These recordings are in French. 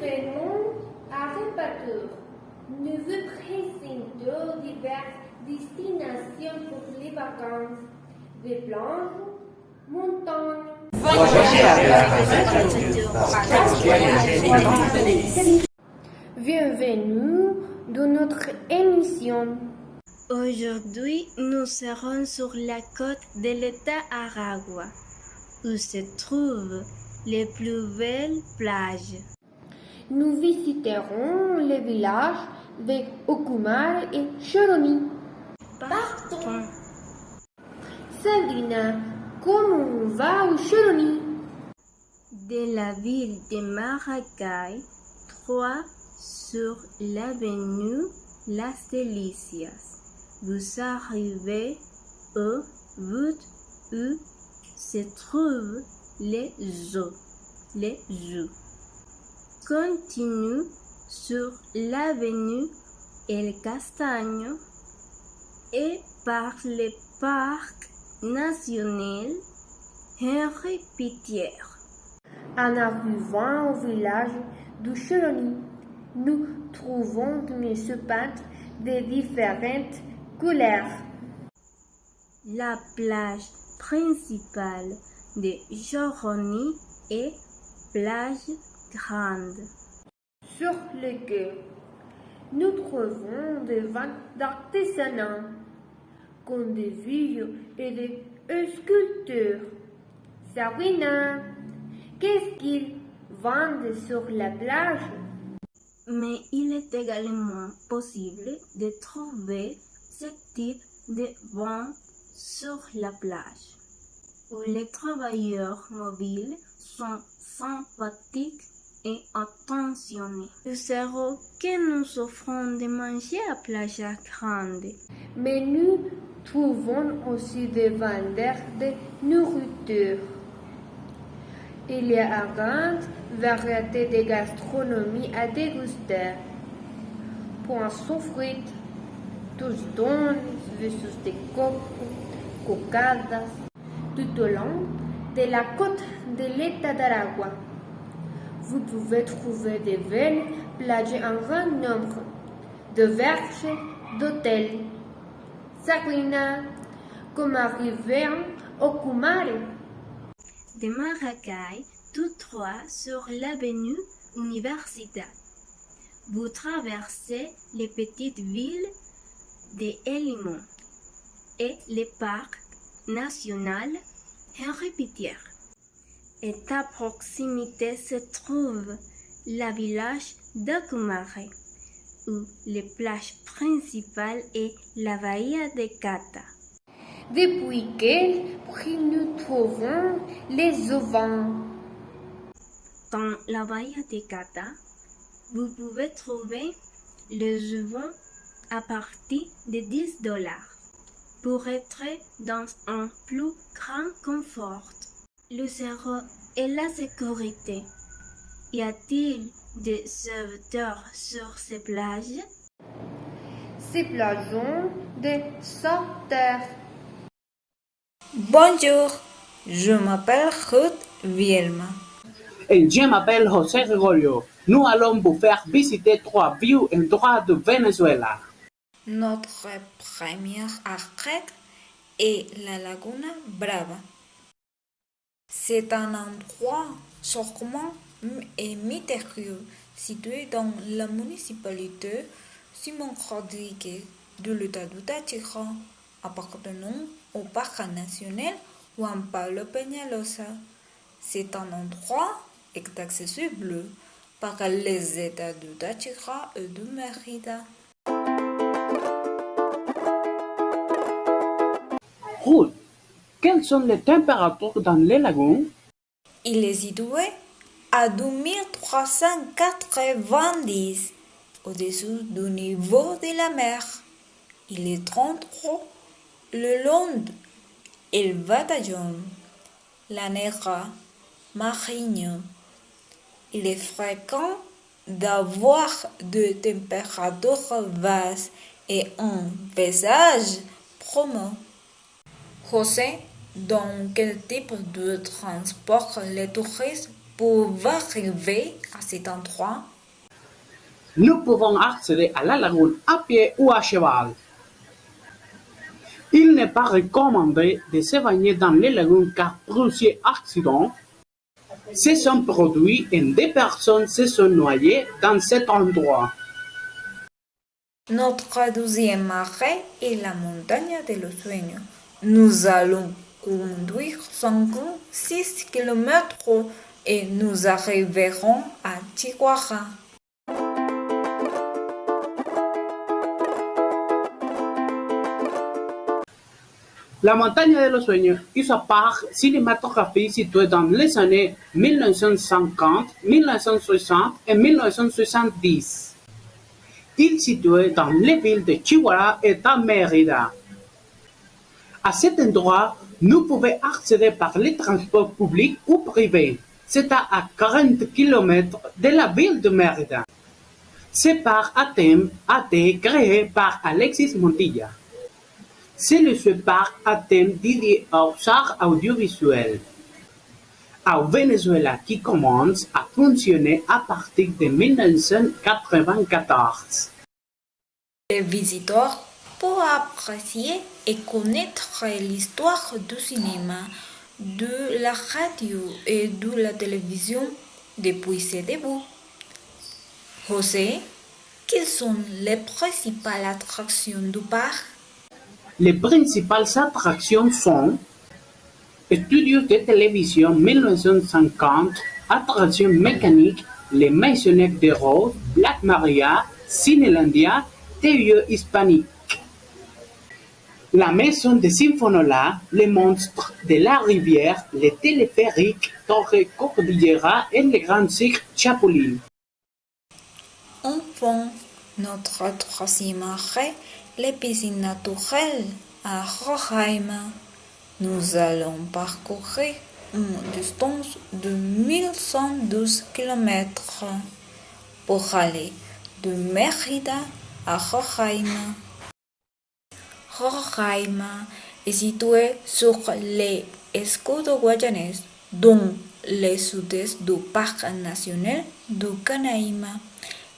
venons à Repateur. Nous vous présentons diverses destinations pour les vacances. Des plages, montagnes. Bienvenue dans notre émission. Aujourd'hui, nous serons sur la côte de l'État Aragua, où se trouvent les plus belles plages. Nous visiterons les villages de Ocumare et Choroni. Partons! Sabrina, comment on va au Choroni? De la ville de Maracay, 3 sur l'avenue Las Delicias. Vous arrivez au bout où se trouvent les zoos. Continue sur l'avenue El Castaño et par le parc national Henri Pittier. En arrivant au village du Choroni, nous trouvons une soupape de différentes couleurs. La plage principale de Choroni est plage grande. Sur le quai, nous trouvons des ventes d'artisanat, comme des vieux et des sculptures. Sabrina, qu'est-ce qu'ils vendent sur la plage? Mais il est également possible de trouver ce type de vente sur la plage, où les travailleurs mobiles sont sympathiques et attentionnés. Nous savons que nous offrons de manger à Playa Grande. Mais nous trouvons aussi des vendeurs de nourriture. Il y a une grande variété de gastronomie à déguster. Poissons frites, tostones, versus de coco, cocadas, tout au long de la côte de l'État d'Aragua. Vous pouvez trouver des belles plages en grand nombre, de verges, d'hôtels. Sabrina, comme arriver au Ocumare. De Maracay, tous 3 sur l'avenue Universidad. Vous traversez les petites villes de El Limón et le parc national Henri Pittier. Et à proximité se trouve le village d'Ocumare, où les plages principales est la bahia de Cata. Depuis quel prix nous trouvons les auvents? Dans la bahia de Cata, vous pouvez trouver les auvents à partir de $10 pour être dans un plus grand confort. Le zéro et la sécurité. Y a-t-il des sauveteurs sur ces plages? Ces plages ont des sauveteurs. Bonjour, je m'appelle Ruth Vielma. Et je m'appelle José Gregorio. Nous allons vous faire visiter 3 vieux endroits de Venezuela. Notre premier arrêt est la Laguna Brava. C'est un endroit charmant et mystérieux situé dans la municipalité Simón Rodríguez de l'État du Táchira, appartenant au parc national Juan Pablo Peñalosa. C'est un endroit accessible par les États du Táchira et de Mérida. Ruth, quelles sont les températures dans les lagons? Il est situé à 2390 au-dessous du niveau de la mer. Il est 33 le long du Bataillon, la Negra, Mariño. Il est fréquent d'avoir des températures basses et un paysage promo. José, dans quel type de transport les touristes peuvent arriver à cet endroit? nous pouvons accéder à la lagune à pied ou à cheval. Il n'est pas recommandé de se baigner dans les lagunes car plusieurs accidents se sont produits et des personnes se sont noyées dans cet endroit. Notre deuxième arrêt est la montagne de los sueños. Nous allons conduire 56 km et nous arriverons à Chihuahua. La montagne de los sueños est un parc cinématographique situé dans les années 1950, 1960 et 1970. Il est situé dans les villes de Chihuahua et de Mérida. À cet endroit, nous pouvons accéder par les transports publics ou privés. C'est à 40 km de la ville de Mérida. Ce parc à thème a été créé par Alexis Montilla. C'est le seul parc à thème dédié aux arts audiovisuels au Venezuela qui commence à fonctionner à partir de 1994. Les visiteurs peuvent apprécier et connaître l'histoire du cinéma, de la radio et de la télévision depuis ses débuts. José, quelles sont les principales attractions du parc? Les principales attractions sont Studios de télévision 1950, attractions mécaniques, les Maisonnettes de Rose, Black Maria, Cinélandia, TV hispanique. La maison de Sinfonola, les monstres de la rivière, les téléphériques, Torre Cordillera et le grand cirque Chapulín. Enfin, notre troisième arrêt, les piscines naturelles à Roraima. Nous allons parcourir une distance de 1112 km pour aller de Mérida à Roraima. Roraima est situé sur les Escudos Guayanés, dont le sud-est du parc national du Canaima.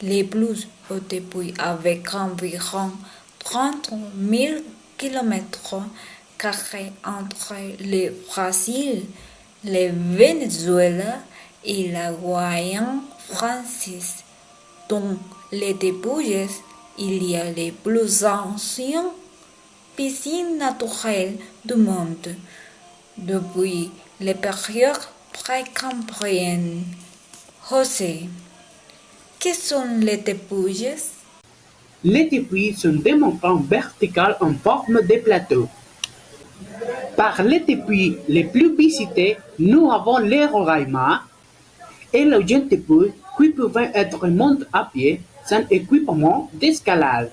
Les plus haut depuis avec environ 30 000 km carrés entre le Brésil, le Venezuela et la Guyane française. Dans les débouches, il y a les plus anciennes piscines naturelles du monde depuis les périodes précambriennes. José, que sont les débouches? Les débouches sont des montagnes verticales en forme de plateau. Par les débouches les plus visités, nous avons les Roraima et le jeune débouche qui peuvent être montés à pied sans équipement d'escalade,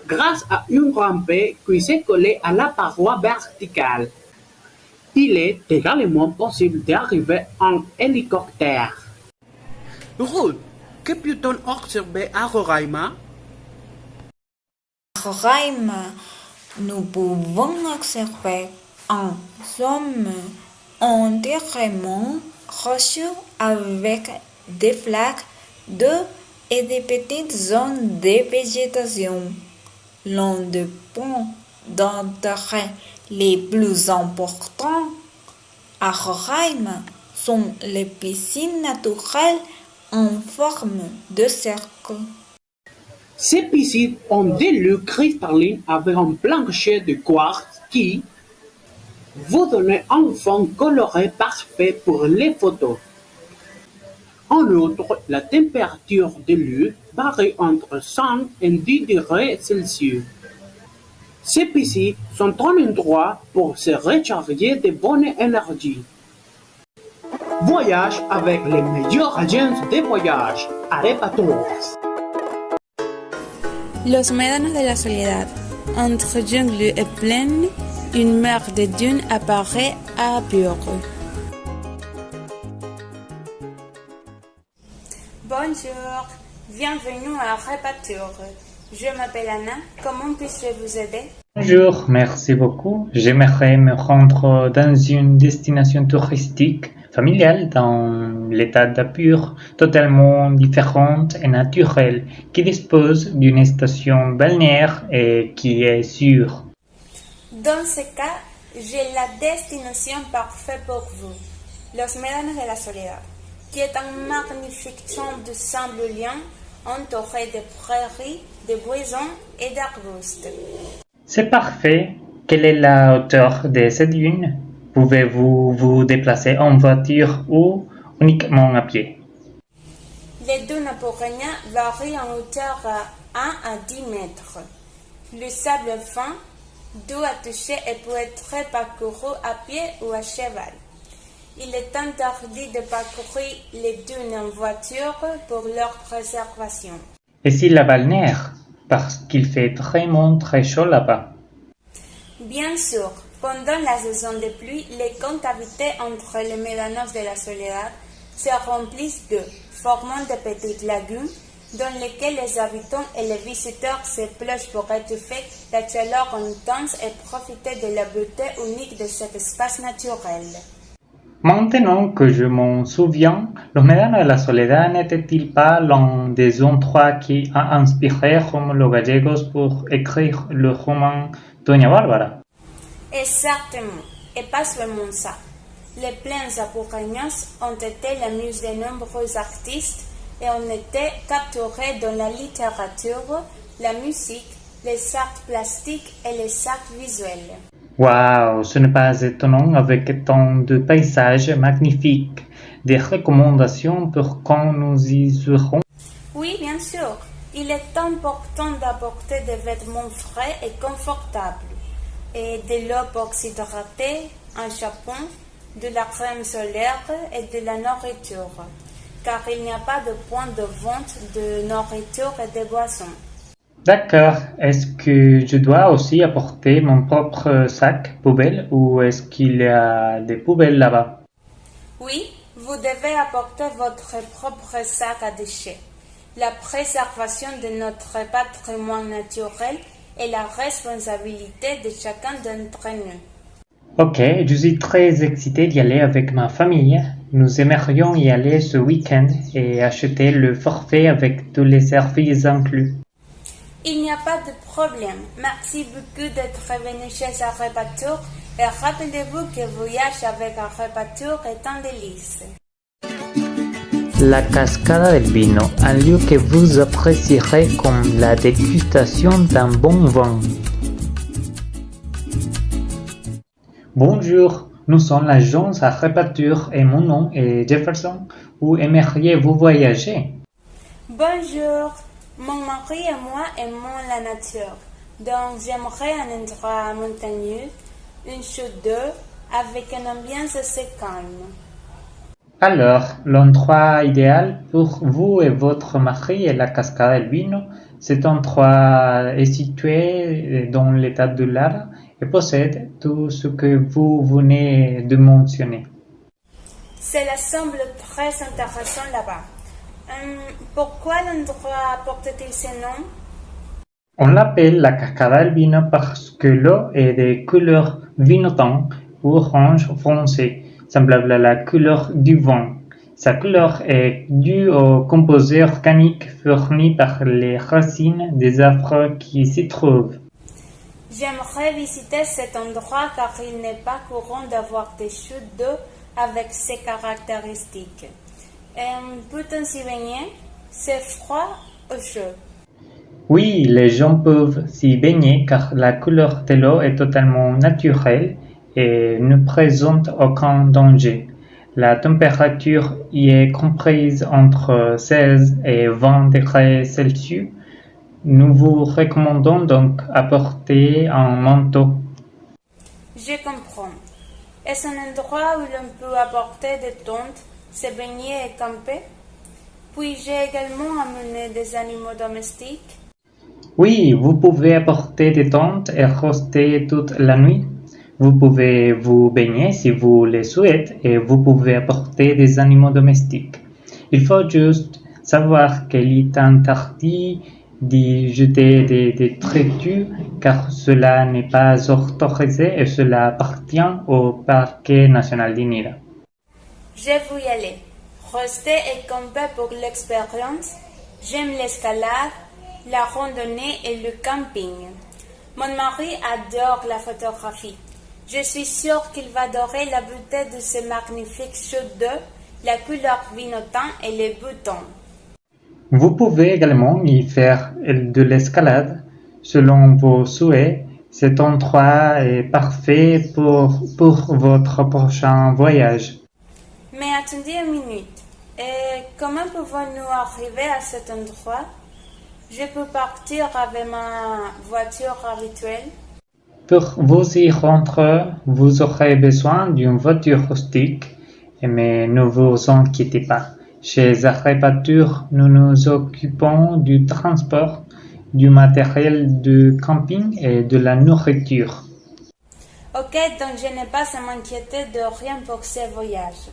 grâce à une rampe qui s'est collée à la paroi verticale. Il est également possible d'arriver en hélicoptère. Ruth, que peut-on observer à Roraima? À Roraima, nous pouvons observer un somme entièrement rocheux avec des flaques d'eau et des petites zones de végétation. L'un des points d'intérêt les plus importants à Roraima sont les piscines naturelles en forme de cercle. Ces piscines ont des lieux cristallines avec un plancher de quartz qui vous donne un fond coloré parfait pour les photos. En outre, la température de l'eau varie entre 5 et 10 degrés Celsius. Ces piscines sont un endroit pour se recharger de bonne énergie. Voyage avec les meilleures agences de voyage. Arepa Tours. Los médanos de la soledad. Entre jungle et plaine, une mer de dunes apparaît à Burgos. Bonjour, bienvenue à Arepa Tours. Je m'appelle Anna, comment puis-je vous aider? Bonjour, merci beaucoup. J'aimerais me rendre dans une destination touristique familiale dans l'état d'Apure totalement différente et naturelle, qui dispose d'une station balnéaire et qui est sûre. Dans ce cas, j'ai la destination parfaite pour vous, Los Médanos de la Soledad, qui est un magnifique champ de sable liant entouré de prairies, de buissons et d'arbustes. C'est parfait. Quelle est la hauteur de cette dune? Pouvez-vous vous déplacer en voiture ou uniquement à pied? Les dunes Apureña varient en hauteur à 1 à 10 mètres. Le sable fin, doux à toucher et peut être parcouru à pied ou à cheval. Il est interdit de parcourir les dunes en voiture pour leur préservation. Et si la balnéaire? Parce qu'il fait vraiment très chaud là-bas. Bien sûr, pendant la saison de pluie, les concavités entre les Médanos de la Soledad se remplissent d'eau, formant de petites lagunes dans lesquelles les habitants et les visiteurs se plongent pour étouffer la chaleur intense et profiter de la beauté unique de cet espace naturel. Maintenant que je m'en souviens, Los Médanos de la Soledad n'était-il pas l'un des endroits qui a inspiré Rómulo Gallegos pour écrire le roman Doña Bárbara? Exactement, et pas seulement ça. Les plaines apureñas ont été la muse de nombreux artistes et ont été capturées dans la littérature, la musique, les arts plastiques et les arts visuels. Waouh, ce n'est pas étonnant avec tant de paysages magnifiques. Des recommandations pour quand nous y serons? Oui, bien sûr. Il est important d'apporter des vêtements frais et confortables, et de l'eau pour s'hydrater, un chapeau, de la crème solaire et de la nourriture, car il n'y a pas de point de vente de nourriture et de boissons. D'accord. Est-ce que je dois aussi apporter mon propre sac poubelle ou est-ce qu'il y a des poubelles là-bas? Oui, vous devez apporter votre propre sac à déchets. La préservation de notre patrimoine naturel est la responsabilité de chacun d'entre nous. Ok, je suis très excité d'y aller avec ma famille. Nous aimerions y aller ce week-end et acheter le forfait avec tous les services inclus. Il n'y a pas de problème. Merci beaucoup d'être venu chez Arrebatur et rappelez-vous que voyage avec Arrebatur est un délice. La Cascada del Vino, un lieu que vous apprécierez comme la dégustation d'un bon vin. Bonjour, nous sommes l'agence Arrebatur et mon nom est Jefferson. Où aimeriez-vous voyager? Bonjour, mon mari et moi aimons la nature, donc j'aimerais un endroit montagneux, une chute d'eau, avec une ambiance assez calme. Alors, l'endroit idéal pour vous et votre mari est la Cascada del Vino. Cet endroit est situé dans l'état de Lara et possède tout ce que vous venez de mentionner. Cela semble très intéressant là-bas. Pourquoi l'endroit porte-t-il ce nom? On l'appelle la Cascada del Vino parce que l'eau est de couleur vinotant ou orange foncé, semblable à la couleur du vin. Sa couleur est due aux composés organiques fournis par les racines des arbres qui s'y trouvent. J'aimerais visiter cet endroit car il n'est pas courant d'avoir des chutes d'eau avec ces caractéristiques. Peut-on s'y baigner? C'est froid ou chaud? Oui, les gens peuvent s'y baigner car la couleur de l'eau est totalement naturelle et ne présente aucun danger. La température y est comprise entre 16 et 20 degrés Celsius. Nous vous recommandons donc apporter un manteau. Je comprends. Est-ce un endroit où l'on peut apporter des tentes, se baigner et camper? Puis-je également amener des animaux domestiques? Oui, vous pouvez apporter des tentes et rester toute la nuit. Vous pouvez vous baigner si vous le souhaitez et vous pouvez apporter des animaux domestiques. Il faut juste savoir qu'il est interdit d'y jeter des détritus car cela n'est pas autorisé et cela appartient au parc national d'Inira. Je vais y aller. Rester et camper pour l'expérience. J'aime l'escalade, la randonnée et le camping. Mon mari adore la photographie. Je suis sûre qu'il va adorer la beauté de ces magnifiques chutes d'eau, la couleur vinottant et les boutons. Vous pouvez également y faire de l'escalade selon vos souhaits. Cet endroit est parfait pour votre prochain voyage. Mais attendez une minute. Et comment pouvons-nous arriver à cet endroit? Je peux partir avec ma voiture habituelle? Pour vous y rendre, vous aurez besoin d'une voiture rustique, mais ne vous inquiétez pas. Chez Arrebatur, nous nous occupons du transport, du matériel de camping et de la nourriture. Ok, donc je n'ai pas à m'inquiéter de rien pour ce voyage.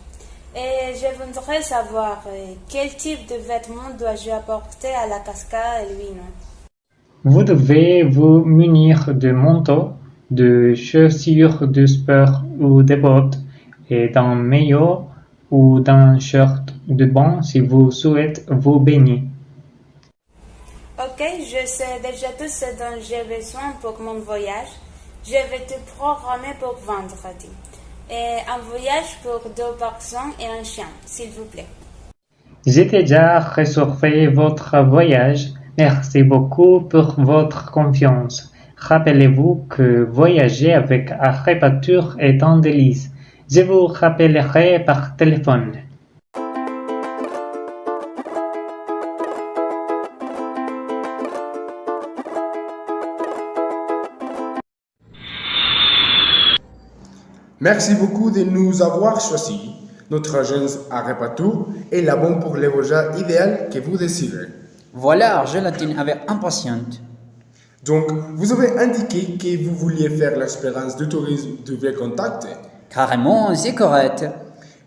Et je voudrais savoir quel type de vêtements dois-je apporter à la cascade Elvino? Vous devez vous munir de manteaux, de chaussures de sport ou de bottes, et d'un maillot ou d'un short de bain si vous souhaitez vous baigner. Ok, je sais déjà tout ce dont j'ai besoin pour mon voyage. Je vais te programmer pour vendredi. Et un voyage pour 2 personnes et un chien, s'il vous plaît. J'ai déjà réservé votre voyage. Merci beaucoup pour votre confiance. Rappelez-vous que voyager avec Arrebatur est un délice. Je vous rappellerai par téléphone. Merci beaucoup de nous avoir choisis. Notre agence Arrebatur est la bonne pour le voyage idéal que vous désirez. Voilà, Argentine avec impatience. Donc, vous avez indiqué que vous vouliez faire l'expérience de tourisme de Via Contact. Carrément, c'est correct.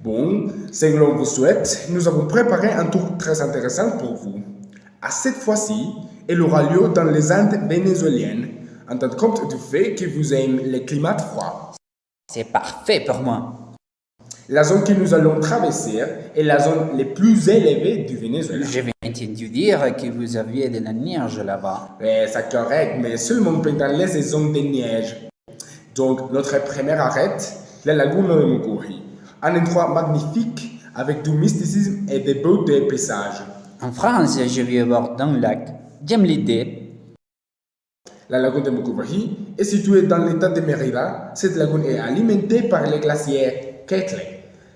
Bon, selon vos souhaits, nous avons préparé un tour très intéressant pour vous. À cette fois-ci, il aura lieu dans les Andes vénézuéliennes, en tant compte du fait que vous aimez le climat froid. C'est parfait pour moi. La zone que nous allons traverser est la zone la plus élevée du Venezuela. J'avais entendu dire que vous aviez de la neige là-bas. Oui, c'est correct, mais seulement pendant les saisons de neige. Donc, notre premier arrêt, la lagune de Mucuri. Un endroit magnifique avec du mysticisme et de beaux paysages. En France, je vais voir dans le lac. J'aime l'idée. La lagune de Mucuri est située dans l'état de Mérida. Cette lagune est alimentée par les glaciers Kettle.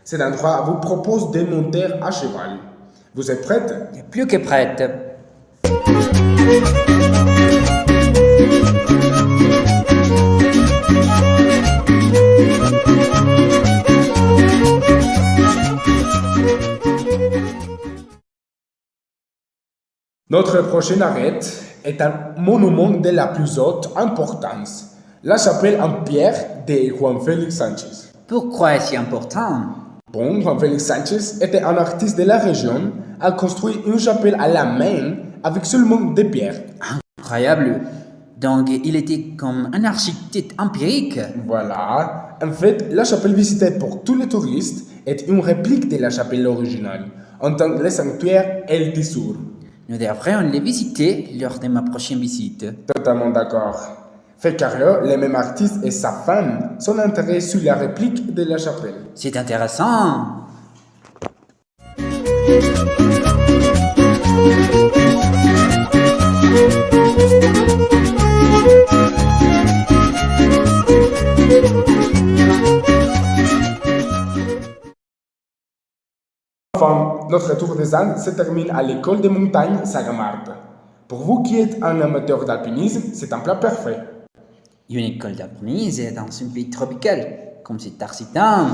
Cet endroit vous propose de monter à cheval. Vous êtes prête? Plus que prête. Notre prochain arrêt est un monument de la plus haute importance, la chapelle en pierre de Juan Félix Sánchez. Pourquoi est-ce si important? Bon, Juan Félix Sánchez était un artiste de la région, a construit une chapelle à la main avec seulement des pierres. Incroyable. Donc, il était comme un architecte empirique. Voilà. En fait, la chapelle visitée pour tous les touristes est une réplique de la chapelle originale, en tant que le sanctuaire El Tisur. Nous devrions les visiter lors de ma prochaine visite. Totalement d'accord. Feccario, le même artiste et sa femme sont intéressés sur la réplique de la chapelle. C'est intéressant. Enfin, notre tour des Andes se termine à l'école de montagne Sagamarta. Pour vous qui êtes un amateur d'alpinisme, c'est un plat parfait. Une école d'alpinisme dans un pays tropical, comme c'est excitant.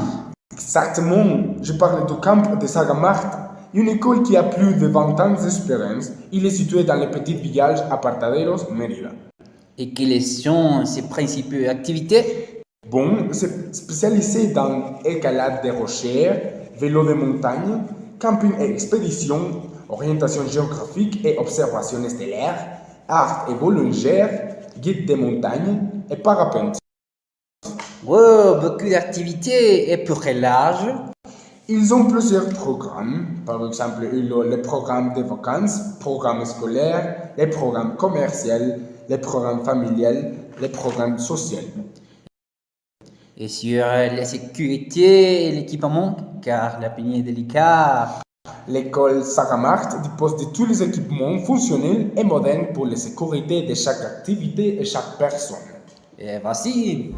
Exactement, je parle du camp de Sagamarta, une école qui a plus de 20 ans d'expérience. Il est situé dans le petit village Apartaderos, Mérida. Et quelles sont ses principales activités? Bon, c'est spécialisé dans escalade des rochers, vélo de montagne, camping et expédition, orientation géographique et observation stellaire, art et volontaire, guide des montagnes et parapente. Wow, beaucoup d'activités. Et pour quel âge? Ils ont plusieurs programmes, par exemple les programmes de vacances, programmes scolaires, les programmes commerciaux, les programmes familiales, les programmes sociaux. Et sur la sécurité et l'équipement, car la est délicate. L'école Sarah Marx dispose de tous les équipements fonctionnels et modernes pour la sécurité de chaque activité et chaque personne. Et voici.